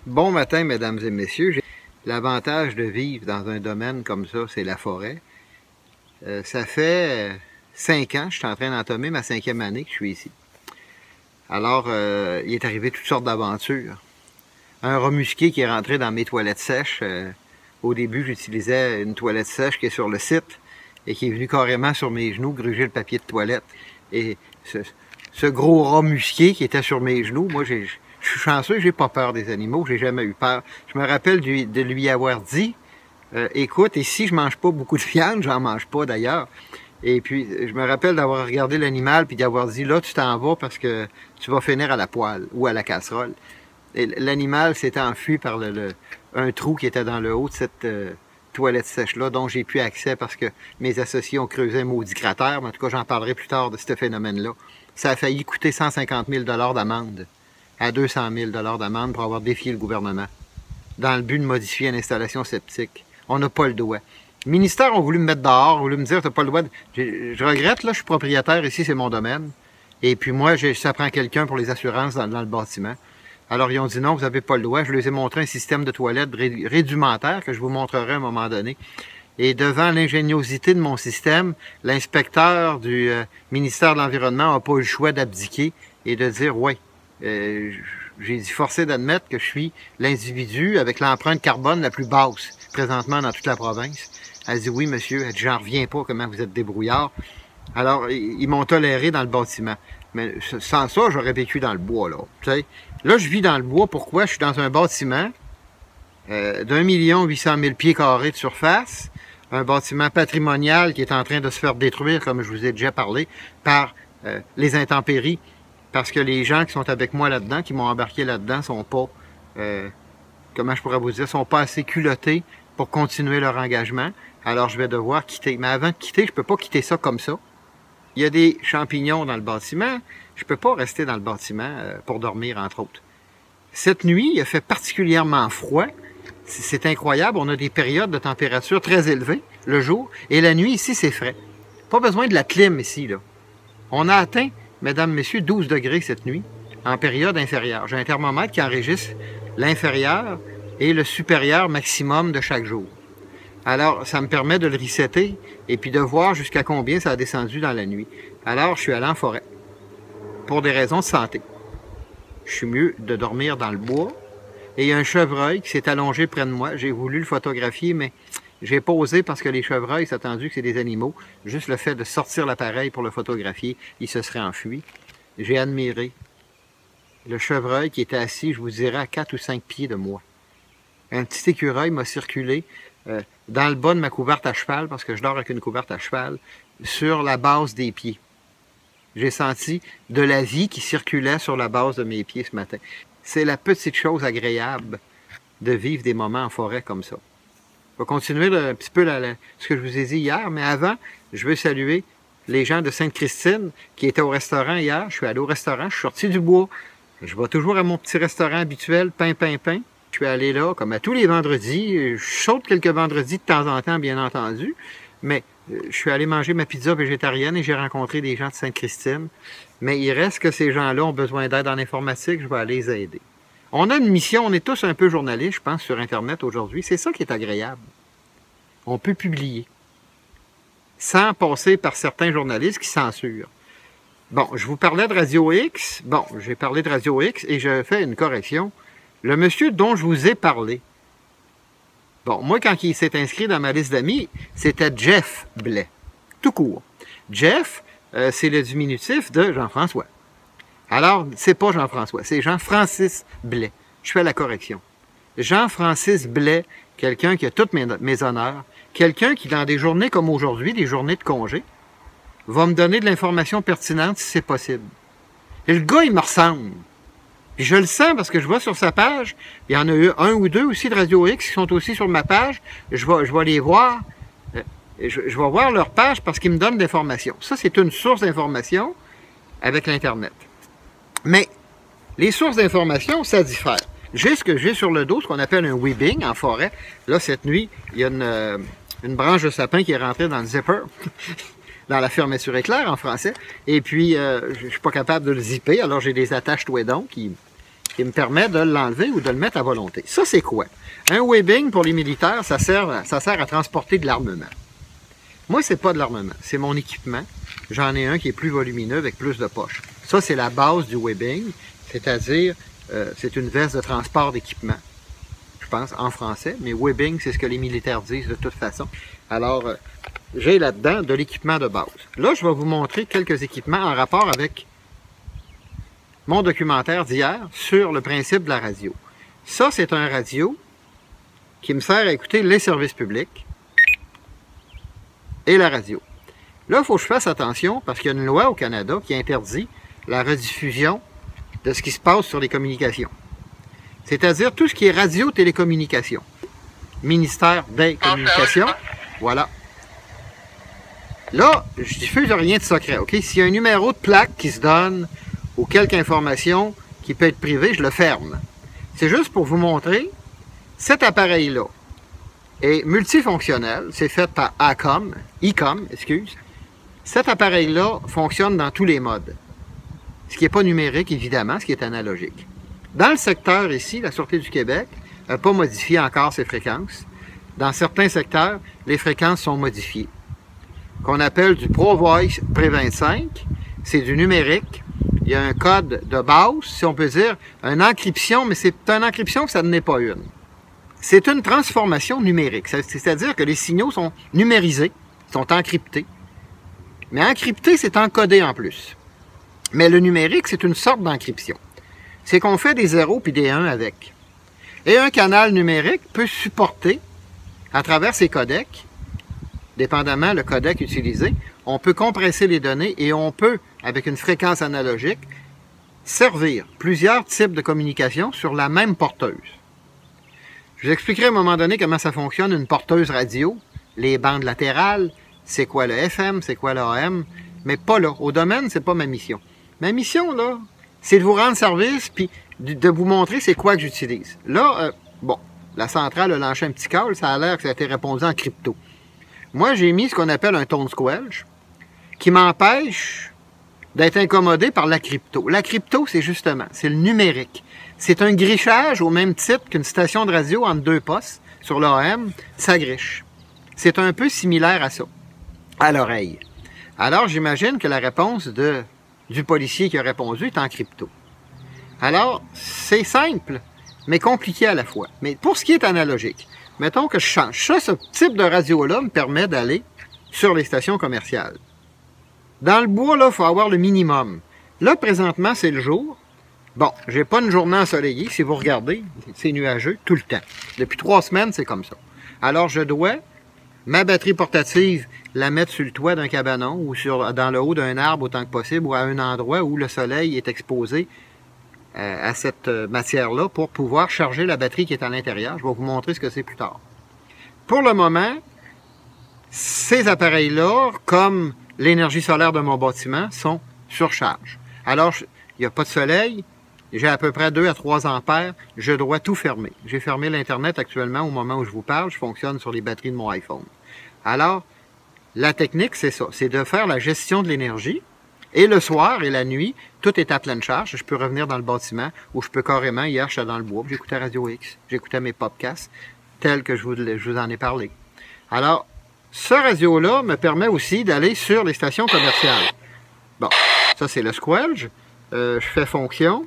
Bon matin, mesdames et messieurs. L'avantage de vivre dans un domaine comme ça, c'est la forêt. Ça fait 5 ans, je suis en train d'entamer ma 5e année que je suis ici. Alors, il est arrivé toutes sortes d'aventures. Un rat musqué qui est rentré dans mes toilettes sèches. Au début, j'utilisais une toilette sèche qui est sur le site et qui est venu carrément sur mes genoux gruger le papier de toilette. Et ce gros rat musqué qui était sur mes genoux, moi, je suis chanceux, j'ai pas peur des animaux, j'ai jamais eu peur. Je me rappelle de lui avoir dit, écoute, ici, je mange pas beaucoup de viande, j'en mange pas d'ailleurs. Et puis, je me rappelle d'avoir regardé l'animal puis d'avoir dit, là, tu t'en vas parce que tu vas finir à la poêle ou à la casserole. Et l'animal s'est enfui par un trou qui était dans le haut de cette toilette sèche-là, dont j'ai plus accès parce que mes associés ont creusé un maudit cratère. Mais en tout cas, j'en parlerai plus tard de ce phénomène-là. Ça a failli coûter 150 000 d'amende à 200 000 d'amende pour avoir défié le gouvernement, dans le but de modifier une installation septique. On n'a pas le droit. Le ministère a voulu me mettre dehors, a voulu me dire, t'as pas le droit de... Je regrette, là, je suis propriétaire, ici, c'est mon domaine. Et puis moi, ça prend quelqu'un pour les assurances dans le bâtiment. Alors, ils ont dit non, vous n'avez pas le droit. Je leur ai montré un système de toilette rudimentaire que je vous montrerai à un moment donné. Et devant l'ingéniosité de mon système, l'inspecteur du ministère de l'Environnement n'a pas eu le choix d'abdiquer et de dire, ouais, j'ai dit forcé d'admettre que je suis l'individu avec l'empreinte carbone la plus basse présentement dans toute la province. Elle dit, oui, monsieur, elle dit, j'en reviens pas comment vous êtes débrouillard. Alors, ils m'ont toléré dans le bâtiment. Mais sans ça, j'aurais vécu dans le bois, là. Tu sais, là, je vis dans le bois. Pourquoi? Je suis dans un bâtiment d'1 800 000 pieds carrés de surface, un bâtiment patrimonial qui est en train de se faire détruire, comme je vous ai déjà parlé, par les intempéries. Parce que les gens qui sont avec moi là-dedans, qui m'ont embarqué là-dedans, sont pas, comment je pourrais vous dire, sont pas assez culottés pour continuer leur engagement. Alors, je vais devoir quitter. Mais avant de quitter, je peux pas quitter ça comme ça. Il y a des champignons dans le bâtiment. Je peux pas rester dans le bâtiment pour dormir, entre autres. Cette nuit, il a fait particulièrement froid. C'est incroyable. On a des périodes de température très élevées le jour. Et la nuit, ici, c'est frais. Pas besoin de la clim ici, là. On a atteint, mesdames, messieurs, 12 degrés cette nuit, en période inférieure. J'ai un thermomètre qui enregistre l'inférieur et le supérieur maximum de chaque jour. Alors, ça me permet de le resetter et puis de voir jusqu'à combien ça a descendu dans la nuit. Alors, je suis allé en forêt pour des raisons de santé. Je suis mieux de dormir dans le bois. Et il y a un chevreuil qui s'est allongé près de moi. J'ai voulu le photographier, mais j'ai pas osé parce que les chevreuils, c'est attendu que c'est des animaux. Juste le fait de sortir l'appareil pour le photographier, il se serait enfui. J'ai admiré le chevreuil qui était assis, je vous dirais, à 4 ou 5 pieds de moi. Un petit écureuil m'a circulé dans le bas de ma couverte à cheval, parce que je dors avec une couverte à cheval, sur la base des pieds. J'ai senti de la vie qui circulait sur la base de mes pieds ce matin. C'est la petite chose agréable de vivre des moments en forêt comme ça. Je vais continuer un petit peu ce que je vous ai dit hier, mais avant, je veux saluer les gens de Sainte-Christine qui étaient au restaurant hier. Je suis allé au restaurant, je suis sorti du bois. Je vais toujours à mon petit restaurant habituel, pain. Je suis allé là, comme à tous les vendredis. Je saute quelques vendredis de temps en temps, bien entendu. Mais je suis allé manger ma pizza végétarienne et j'ai rencontré des gens de Sainte-Christine. Mais il reste que ces gens-là ont besoin d'aide en informatique, je vais aller les aider. On a une mission, on est tous un peu journalistes, je pense, sur Internet aujourd'hui. C'est ça qui est agréable. On peut publier sans passer par certains journalistes qui censurent. Bon, je vous parlais de Radio X. Bon, j'ai parlé de Radio X et je fais une correction. Le monsieur dont je vous ai parlé, bon, moi, quand il s'est inscrit dans ma liste d'amis, c'était Jeff Blais. Tout court. Jeff, c'est le diminutif de Jean-François. Alors, c'est pas Jean-François, c'est Jean-Francis Blais. Je fais la correction. Jean-Francis Blais, quelqu'un qui a tous mes honneurs, quelqu'un qui, dans des journées comme aujourd'hui, des journées de congé, va me donner de l'information pertinente si c'est possible. Et le gars, il me ressemble. Puis je le sens parce que je vois sur sa page, il y en a eu un ou deux aussi de Radio X qui sont aussi sur ma page. Je vais les voir. Je vais voir leur page parce qu'ils me donnent de l'information. Ça, c'est une source d'information avec l'Internet. Mais les sources d'information, ça diffère. J'ai ce que j'ai sur le dos, ce qu'on appelle un webbing en forêt. Là, cette nuit, il y a une branche de sapin qui est rentrée dans le zipper, dans la fermeture éclair en français. Et puis, je suis pas capable de le zipper, alors j'ai des attaches touédons qui qui me permet de l'enlever ou de le mettre à volonté. Ça, c'est quoi? Un webbing, pour les militaires, ça sert à transporter de l'armement. Moi, c'est pas de l'armement, c'est mon équipement. J'en ai un qui est plus volumineux avec plus de poches. Ça, c'est la base du webbing, c'est-à-dire, c'est une veste de transport d'équipement, je pense, en français, mais webbing, c'est ce que les militaires disent de toute façon. Alors, j'ai là-dedans de l'équipement de base. Là, je vais vous montrer quelques équipements en rapport avec mon documentaire d'hier sur le principe de la radio. Ça, c'est un radio qui me sert à écouter les services publics et la radio. Là, il faut que je fasse attention parce qu'il y a une loi au Canada qui interdit la rediffusion de ce qui se passe sur les communications. C'est-à-dire tout ce qui est radio-télécommunication. Ministère des Communications, voilà. Là, je diffuse rien de secret, OK? S'il y a un numéro de plaque qui se donne ou quelque information qui peut être privée, je le ferme. C'est juste pour vous montrer, cet appareil-là est multifonctionnel, c'est fait par ICOM, excuse. Cet appareil-là fonctionne dans tous les modes. Ce qui n'est pas numérique, évidemment, ce qui est analogique. Dans le secteur ici, la Sûreté du Québec n'a pas modifié encore ses fréquences. Dans certains secteurs, les fréquences sont modifiées. Qu'on appelle du ProVoice Pré25, c'est du numérique. Il y a un code de base, si on peut dire, une encryption, mais c'est une encryption que ça n'est pas une. C'est une transformation numérique, c'est-à-dire que les signaux sont numérisés, sont encryptés. Mais encrypté, c'est encodé en plus. Mais le numérique, c'est une sorte d'encryption. C'est qu'on fait des 0 puis des 1 avec. Et un canal numérique peut supporter, à travers ses codecs, dépendamment le codec utilisé, on peut compresser les données et on peut, avec une fréquence analogique, servir plusieurs types de communication sur la même porteuse. Je vous expliquerai à un moment donné comment ça fonctionne, une porteuse radio, les bandes latérales, c'est quoi le FM, c'est quoi le AM, mais pas là. Au domaine, c'est pas ma mission. Ma mission, là, c'est de vous rendre service puis de vous montrer c'est quoi que j'utilise. Là, bon, la centrale a lancé un petit call, ça a l'air que ça a été répondu en crypto. Moi, j'ai mis ce qu'on appelle un tone squelch qui m'empêche d'être incommodé par la crypto. La crypto, c'est justement, c'est le numérique. C'est un grichage au même titre qu'une station de radio entre deux postes sur l'AM, ça griche. C'est un peu similaire à ça, à l'oreille. Alors, j'imagine que la réponse du policier qui a répondu est en crypto. Alors, c'est simple, mais compliqué à la fois. Mais pour ce qui est analogique, mettons que je change. Ça, ce type de radio-là me permet d'aller sur les stations commerciales. Dans le bois, là, il faut avoir le minimum. Là, présentement, c'est le jour. Bon, j'ai pas une journée ensoleillée. Si vous regardez, c'est nuageux tout le temps. Depuis 3 semaines, c'est comme ça. Alors, je dois, ma batterie portative, la mettre sur le toit d'un cabanon ou dans le haut d'un arbre autant que possible ou à un endroit où le soleil est exposé à cette matière-là pour pouvoir charger la batterie qui est à l'intérieur. Je vais vous montrer ce que c'est plus tard. Pour le moment, ces appareils-là, comme l'énergie solaire de mon bâtiment, sont surcharge. Alors, il n'y a pas de soleil, j'ai à peu près 2 à 3 ampères, je dois tout fermer. J'ai fermé l'Internet actuellement au moment où je vous parle, je fonctionne sur les batteries de mon iPhone. Alors, la technique, c'est ça, c'est de faire la gestion de l'énergie. Et le soir et la nuit, tout est à pleine charge. Je peux revenir dans le bâtiment ou je peux carrément, hier, j'étais dans le bois, j'écoutais Radio X, j'écoutais mes podcasts tels que je vous en ai parlé. Alors, ce radio-là me permet aussi d'aller sur les stations commerciales. Bon, ça c'est le squelch. Je fais fonction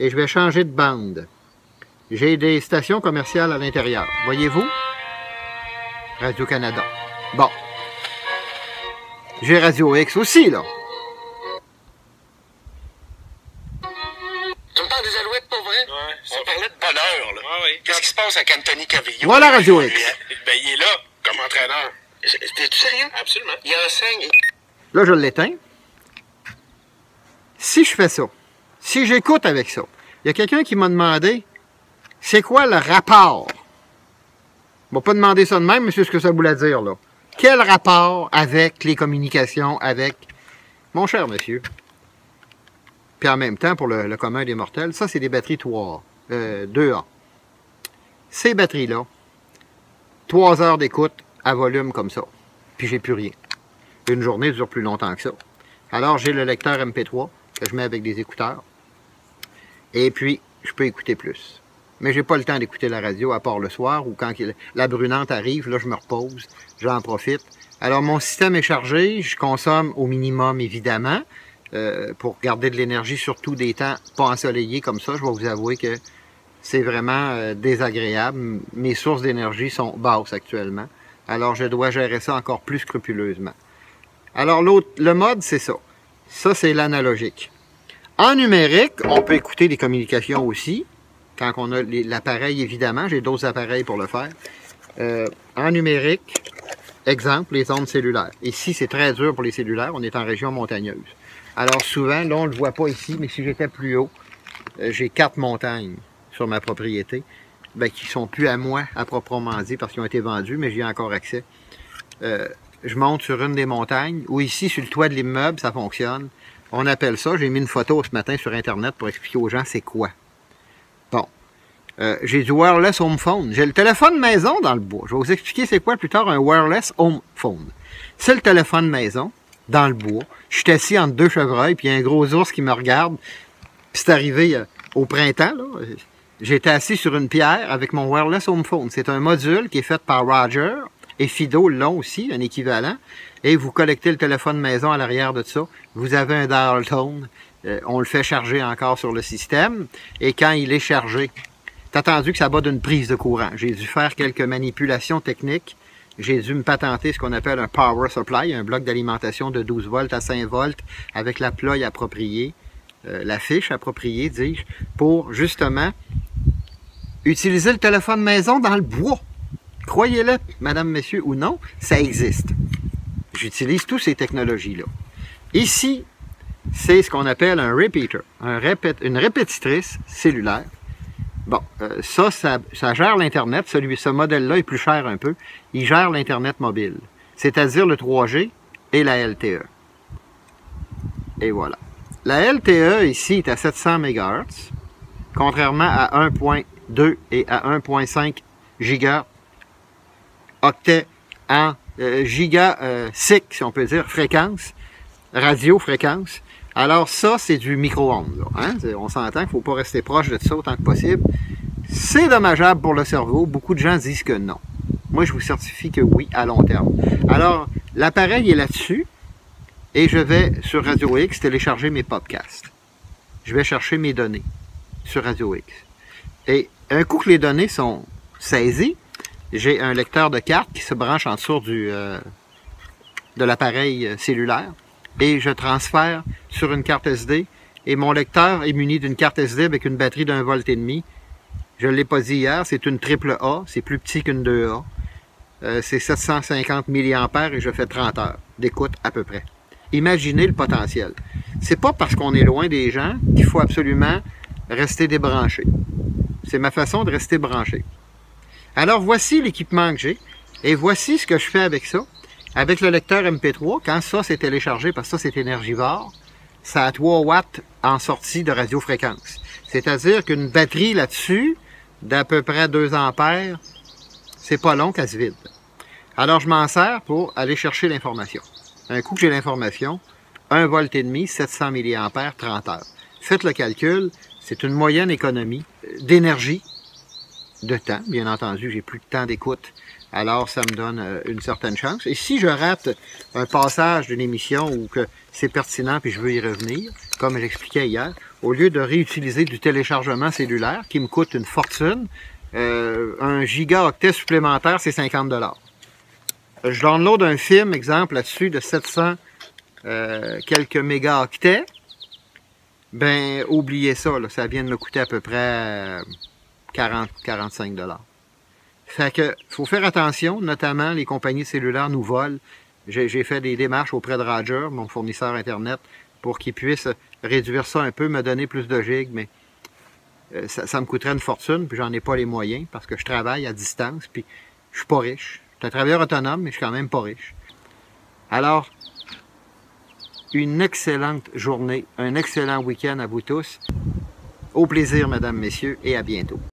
et je vais changer de bande. J'ai des stations commerciales à l'intérieur. Voyez-vous? Radio-Canada. Bon. J'ai Radio X aussi, là. Tu me parles des Alouettes, pour vrai? Ouais, on parlait de bonheur, là. Ouais, oui. Qu'est-ce qui se passe avec Anthony Cavillon? Voilà Radio X. Ben, il est là, comme entraîneur. T'es-tu sérieux? Absolument. Il enseigne. Là, je l'éteins. Si je fais ça, si j'écoute avec ça, il y a quelqu'un qui m'a demandé, c'est quoi le rapport? On va pas demander ça de même, mais c'est ce que ça voulait dire, là. Quel rapport avec les communications, avec... Mon cher monsieur. Puis en même temps, pour le commun des mortels, ça, c'est des batteries 3A, 2A. Ces batteries-là, 3 heures d'écoute à volume comme ça. Puis j'ai plus rien. Une journée dure plus longtemps que ça. Alors, j'ai le lecteur MP3 que je mets avec des écouteurs. Et puis, je peux écouter plus. Mais j'ai pas le temps d'écouter la radio, à part le soir, ou quand la brunante arrive, là, je me repose, j'en profite. Alors, mon système est chargé, je consomme au minimum, évidemment, pour garder de l'énergie, surtout des temps pas ensoleillés comme ça. Je vais vous avouer que c'est vraiment désagréable. Mes sources d'énergie sont basses actuellement. Alors, je dois gérer ça encore plus scrupuleusement. Alors, le mode, c'est ça. Ça, c'est l'analogique. En numérique, on peut écouter des communications aussi. Quand on a l'appareil, évidemment, j'ai d'autres appareils pour le faire. En numérique, exemple, les ondes cellulaires. Ici, c'est très dur pour les cellulaires, on est en région montagneuse. Alors souvent, là, on ne le voit pas ici, mais si j'étais plus haut, j'ai 4 montagnes sur ma propriété, qui ne sont plus à moi, à proprement dit, parce qu'ils ont été vendus, mais j'y ai encore accès. Je monte sur une des montagnes, ou ici, sur le toit de l'immeuble, ça fonctionne. On appelle ça, j'ai mis une photo ce matin sur Internet pour expliquer aux gens c'est quoi. Bon, j'ai du wireless home phone. J'ai le téléphone maison dans le bois. Je vais vous expliquer c'est quoi plus tard un wireless home phone. C'est le téléphone maison dans le bois. Je suis assis entre 2 chevreuils, puis il y a un gros ours qui me regarde. Puis c'est arrivé au printemps, là. J'étais assis sur une pierre avec mon wireless home phone. C'est un module qui est fait par Roger et Fido l'ont aussi, un équivalent. Et vous collectez le téléphone maison à l'arrière de ça. Vous avez un dial tone. On le fait charger encore sur le système. Et quand il est chargé, c'est attendu que ça bat d'une prise de courant. J'ai dû faire quelques manipulations techniques. J'ai dû me patenter ce qu'on appelle un power supply, un bloc d'alimentation de 12 volts à 5 volts avec la ploie appropriée, la fiche appropriée, dis-je, pour justement utiliser le téléphone maison dans le bois. Croyez-le, madame, messieurs, ou non, ça existe. J'utilise toutes ces technologies-là. Ici, c'est ce qu'on appelle un repeater, une répétitrice cellulaire. Bon, ça gère l'Internet. Ce modèle-là est plus cher un peu. Il gère l'Internet mobile, c'est-à-dire le 3G et la LTE. Et voilà. La LTE, ici, est à 700 MHz, contrairement à 1.2 et à 1.5 gigaoctets en SIC, si on peut dire, fréquence, radio-fréquence. Alors ça, c'est du micro-ondes. Hein? On s'entend qu'il ne faut pas rester proche de ça autant que possible. C'est dommageable pour le cerveau. Beaucoup de gens disent que non. Moi, je vous certifie que oui, à long terme. Alors, l'appareil est là-dessus et je vais sur Radio X télécharger mes podcasts. Je vais chercher mes données sur Radio X. Et un coup que les données sont saisies, j'ai un lecteur de cartes qui se branche en dessous de l'appareil cellulaire. Et je transfère sur une carte SD. Et mon lecteur est muni d'une carte SD avec une batterie d'1,5 V. Je ne l'ai pas dit hier, c'est une triple A. C'est plus petit qu'une 2A. C'est 750 mAh et je fais 30 heures d'écoute à peu près. Imaginez le potentiel. C'est pas parce qu'on est loin des gens qu'il faut absolument rester débranché. C'est ma façon de rester branché. Alors voici l'équipement que j'ai. Et voici ce que je fais avec ça. Avec le lecteur MP3, quand ça c'est téléchargé, parce que ça c'est énergivore, ça a 3 watts en sortie de radiofréquence. C'est-à-dire qu'une batterie là-dessus, d'à peu près 2 ampères, c'est pas long qu'elle se vide. Alors je m'en sers pour aller chercher l'information. Un coup que j'ai l'information, 1,5 V, 700 mAh, 30 heures. Faites le calcul, c'est une moyenne économie d'énergie, de temps, bien entendu, j'ai plus de temps d'écoute. Alors, ça me donne une certaine chance. Et si je rate un passage d'une émission où que c'est pertinent puis je veux y revenir, comme j'expliquais hier, au lieu de réutiliser du téléchargement cellulaire qui me coûte une fortune, un gigaoctet supplémentaire, c'est 50 $. Je download un film, exemple, là-dessus, de 700 quelques mégaoctets. Ben, oubliez ça, là, ça vient de me coûter à peu près 40-45 $. Fait que, faut faire attention, notamment les compagnies cellulaires nous volent. J'ai fait des démarches auprès de Roger, mon fournisseur Internet, pour qu'il puisse réduire ça un peu, me donner plus de gigs, mais ça me coûterait une fortune, puis j'en ai pas les moyens, parce que je travaille à distance, puis je suis pas riche. Je suis un travailleur autonome, mais je suis quand même pas riche. Alors, une excellente journée, un excellent week-end à vous tous. Au plaisir, mesdames, messieurs, et à bientôt.